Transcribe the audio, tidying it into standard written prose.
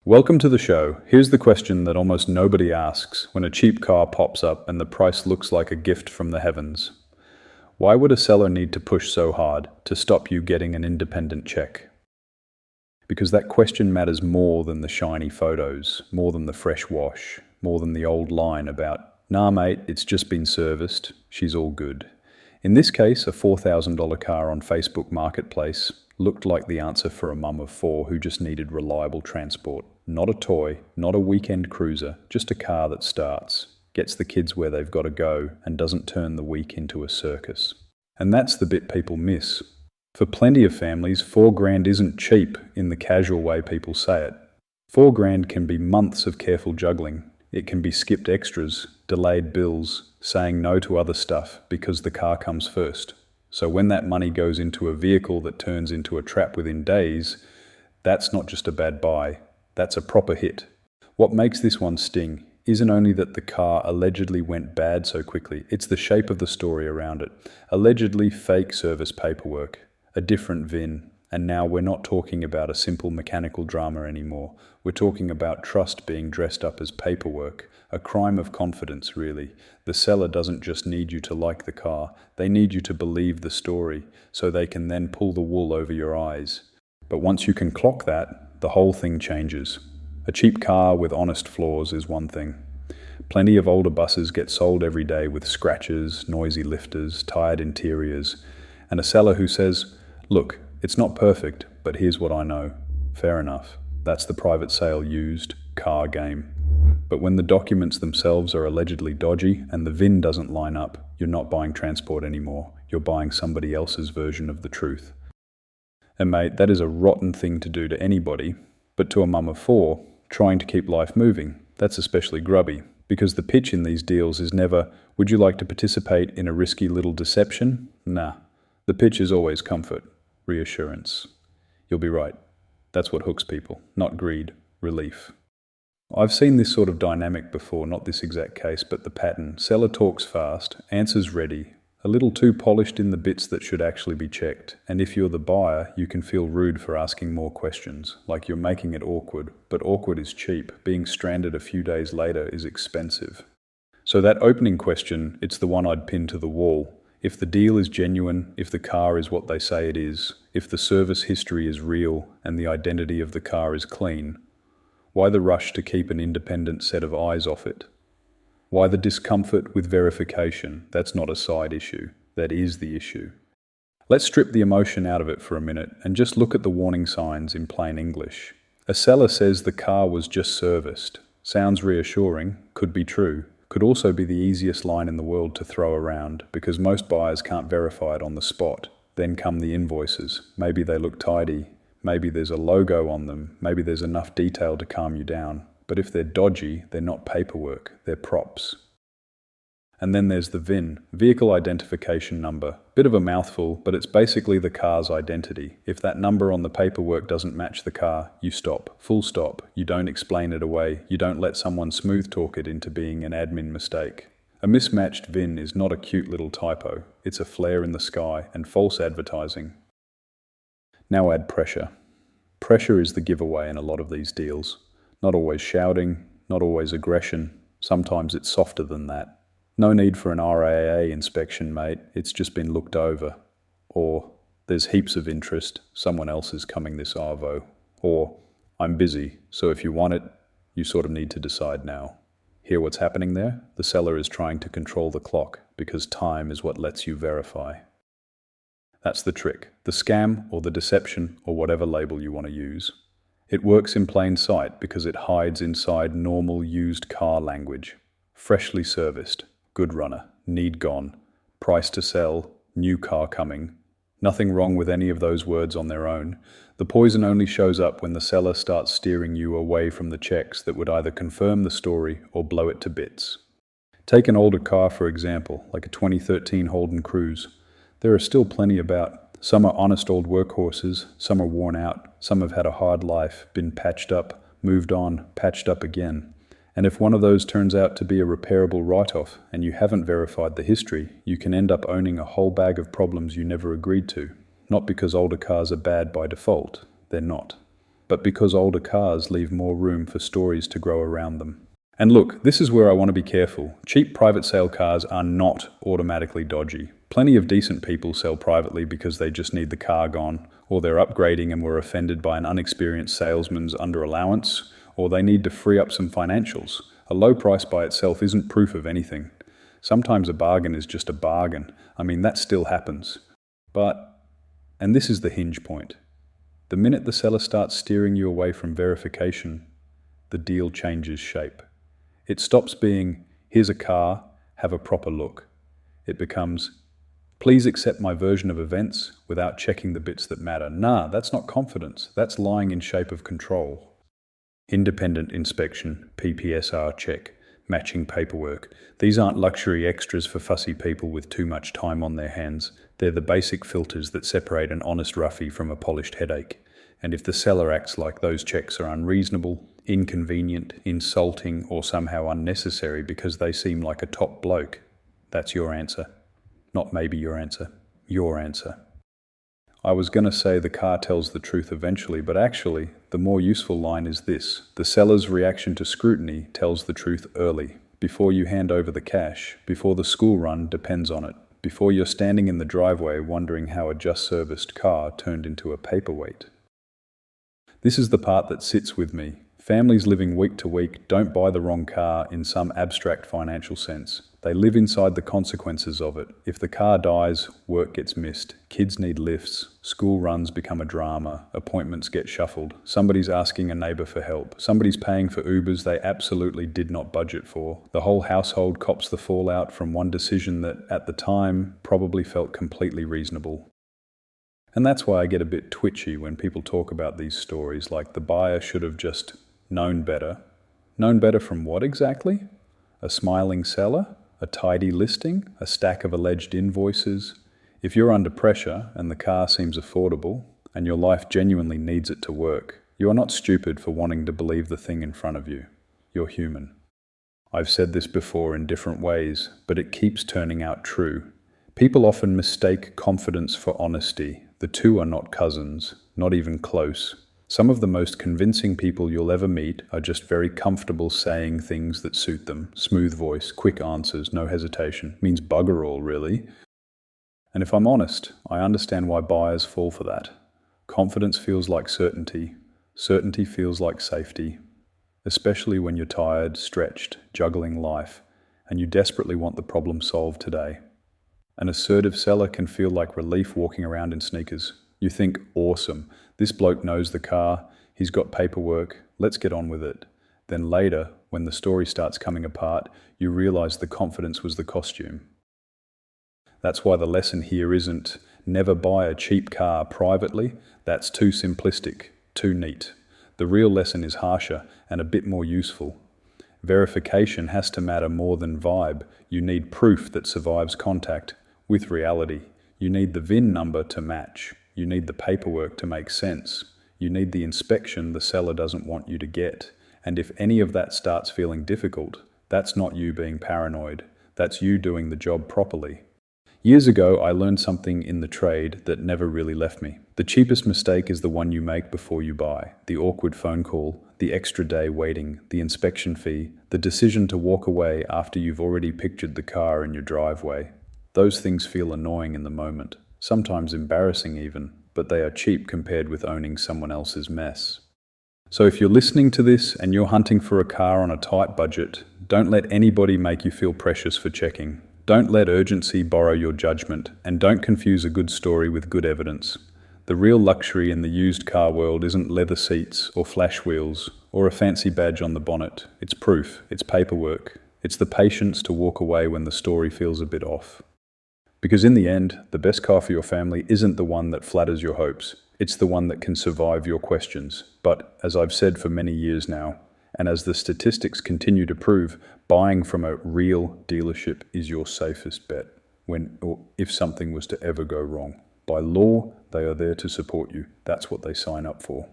Welcome to the show. Here's the question that almost nobody asks when a cheap car pops up and the price looks like a gift from the heavens. Why would a seller need to push so hard to stop you getting an independent check? Because that question matters more than the shiny photos, more than the fresh wash, more than the old line about, "Nah mate, it's just been serviced, she's all good." In this case, a $4,000 car on Facebook Marketplace looked like the answer for a mum of four who just needed reliable transport. Not a toy, not a weekend cruiser, just a car that starts, gets the kids where they've got to go, and doesn't turn the week into a circus. And that's the bit people miss. For plenty of families, $4,000 isn't cheap in the casual way people say it. $4,000 can be months of careful juggling. It can be skipped extras, delayed bills, saying no to other stuff because the car comes first. So when that money goes into a vehicle that turns into a trap within days, that's not just a bad buy, that's a proper hit. What makes this one sting isn't only that the car allegedly went bad so quickly, it's the shape of the story around it. Allegedly fake service paperwork, a different VIN, and now we're not talking about a simple mechanical drama anymore. We're talking about trust being dressed up as paperwork, a crime of confidence, really. The seller doesn't just need you to like the car, they need you to believe the story, so they can then pull the wool over your eyes. But once you can clock that, the whole thing changes. A cheap car with honest flaws is one thing. Plenty of older buses get sold every day with scratches, noisy lifters, tired interiors, and a seller who says, "Look, it's not perfect, but here's what I know." Fair enough. That's the private sale used car game. But when the documents themselves are allegedly dodgy and the VIN doesn't line up, you're not buying transport anymore. You're buying somebody else's version of the truth. And mate, that is a rotten thing to do to anybody, but to a mum of four, trying to keep life moving, that's especially grubby. Because the pitch in these deals is never, "Would you like to participate in a risky little deception?" Nah. The pitch is always comfort, reassurance. You'll be right. That's what hooks people, not greed, relief. I've seen this sort of dynamic before, not this exact case, but the pattern. Seller talks fast, answers ready, a little too polished in the bits that should actually be checked. And if you're the buyer, you can feel rude for asking more questions, like you're making it awkward. But awkward is cheap. Being stranded a few days later is expensive. So that opening question, it's the one I'd pin to the wall. If the deal is genuine, if the car is what they say it is, if the service history is real and the identity of the car is clean, why the rush to keep an independent set of eyes off it? Why the discomfort with verification? That's not a side issue. That is the issue. Let's strip the emotion out of it for a minute and just look at the warning signs in plain English. A seller says the car was just serviced. Sounds reassuring, could be true. Could also be the easiest line in the world to throw around because most buyers can't verify it on the spot. Then come the invoices. Maybe they look tidy. Maybe there's a logo on them. Maybe there's enough detail to calm you down. But if they're dodgy, they're not paperwork, they're props. And then there's the VIN, vehicle identification number. Bit of a mouthful, but it's basically the car's identity. If that number on the paperwork doesn't match the car, you stop. Full stop. You don't explain it away. You don't let someone smooth talk it into being an admin mistake. A mismatched VIN is not a cute little typo. It's a flare in the sky and false advertising. Now add pressure. Pressure is the giveaway in a lot of these deals. Not always shouting, not always aggression. Sometimes it's softer than that. No need for an RAA inspection, mate. It's just been looked over. Or, there's heaps of interest. Someone else is coming this arvo. Or, I'm busy, so if you want it, you sort of need to decide now. Hear what's happening there? The seller is trying to control the clock because time is what lets you verify. That's the trick. The scam or the deception or whatever label you want to use. It works in plain sight because it hides inside normal used car language. Freshly serviced. Good runner, need gone, price to sell, new car coming. Nothing wrong with any of those words on their own. The poison only shows up when the seller starts steering you away from the checks that would either confirm the story or blow it to bits. Take an older car, for example, like a 2013 Holden Cruise. There are still plenty about. Some are honest old workhorses, some are worn out, some have had a hard life, been patched up, moved on, patched up again. And if one of those turns out to be a repairable write-off and you haven't verified the history, you can end up owning a whole bag of problems you never agreed to. Not because older cars are bad by default, they're not. but because older cars leave more room for stories to grow around them. And look, this is where I want to be careful. Cheap private sale cars are not automatically dodgy. Plenty of decent people sell privately because they just need the car gone, or they're upgrading and were offended by an unexperienced salesman's under allowance, or they need to free up some financials. A low price by itself isn't proof of anything. Sometimes a bargain is just a bargain. I mean, that still happens. But, and this is the hinge point, the minute the seller starts steering you away from verification, the deal changes shape. It stops being, here's a car, have a proper look. It becomes, please accept my version of events without checking the bits that matter. Nah, that's not confidence. That's lying in shape of control. Independent inspection, PPSR check, matching paperwork. These aren't luxury extras for fussy people with too much time on their hands. They're the basic filters that separate an honest roughie from a polished headache. And if the seller acts like those checks are unreasonable, inconvenient, insulting, or somehow unnecessary because they seem like a top bloke, that's your answer. Not maybe your answer, your answer. I was going to say the car tells the truth eventually, but actually, the more useful line is this. The seller's reaction to scrutiny tells the truth early, before you hand over the cash, before the school run depends on it, before you're standing in the driveway wondering how a just-serviced car turned into a paperweight. This is the part that sits with me. Families living week to week don't buy the wrong car in some abstract financial sense. They live inside the consequences of it. If the car dies, work gets missed. Kids need lifts. School runs become a drama. Appointments get shuffled. Somebody's asking a neighbor for help. Somebody's paying for Ubers they absolutely did not budget for. The whole household cops the fallout from one decision that, at the time, probably felt completely reasonable. And that's why I get a bit twitchy when people talk about these stories, like the buyer should have just known better. Known better from what exactly? A smiling seller? A tidy listing? A stack of alleged invoices? If you're under pressure and the car seems affordable and your life genuinely needs it to work, you are not stupid for wanting to believe the thing in front of you. You're human. I've said this before in different ways, but it keeps turning out true. People often mistake confidence for honesty. The two are not cousins, not even close. Some of the most convincing people you'll ever meet are just very comfortable saying things that suit them. Smooth voice, quick answers, no hesitation. Means bugger all, really. And if I'm honest, I understand why buyers fall for that. Confidence feels like certainty. Certainty feels like safety. Especially when you're tired, stretched, juggling life, and you desperately want the problem solved today. An assertive seller can feel like relief walking around in sneakers. You think, awesome, this bloke knows the car, he's got paperwork, let's get on with it. Then later, when the story starts coming apart, you realize the confidence was the costume. That's why the lesson here isn't never buy a cheap car privately. That's too simplistic, too neat. The real lesson is harsher and a bit more useful. Verification has to matter more than vibe. You need proof that survives contact with reality. You need the VIN number to match. You need the paperwork to make sense. You need the inspection the seller doesn't want you to get. And if any of that starts feeling difficult, that's not you being paranoid. That's you doing the job properly. Years ago, I learned something in the trade that never really left me. The cheapest mistake is the one you make before you buy. The awkward phone call, the extra day waiting, the inspection fee, the decision to walk away after you've already pictured the car in your driveway. Those things feel annoying in the moment. Sometimes embarrassing even, but they are cheap compared with owning someone else's mess. So if you're listening to this and you're hunting for a car on a tight budget, don't let anybody make you feel precious for checking. Don't let urgency borrow your judgment, and don't confuse a good story with good evidence. The real luxury in the used car world isn't leather seats or flash wheels or a fancy badge on the bonnet. It's proof, it's paperwork, it's the patience to walk away when the story feels a bit off. Because in the end, the best car for your family isn't the one that flatters your hopes. It's the one that can survive your questions. But as I've said for many years now, and as the statistics continue to prove, buying from a real dealership is your safest bet when or if something was to ever go wrong. By law, they are there to support you. That's what they sign up for.